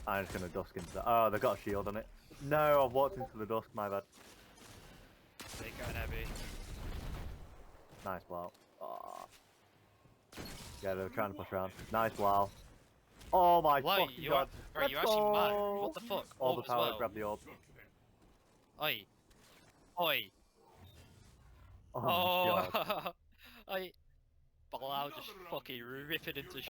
I'm just gonna dusk into that. Oh, they got a shield on it. No, I've walked into the dusk, my bad. They going heavy. Nice blow. Oh. Yeah, they were trying to push around. Nice blow. Oh my Why? fucking god. Right, you're actually mad. What the fuck? All the Orb as power, well. grab the orb. Oi. Oi. Oh my god. Oi. Bilal just fucking rip it into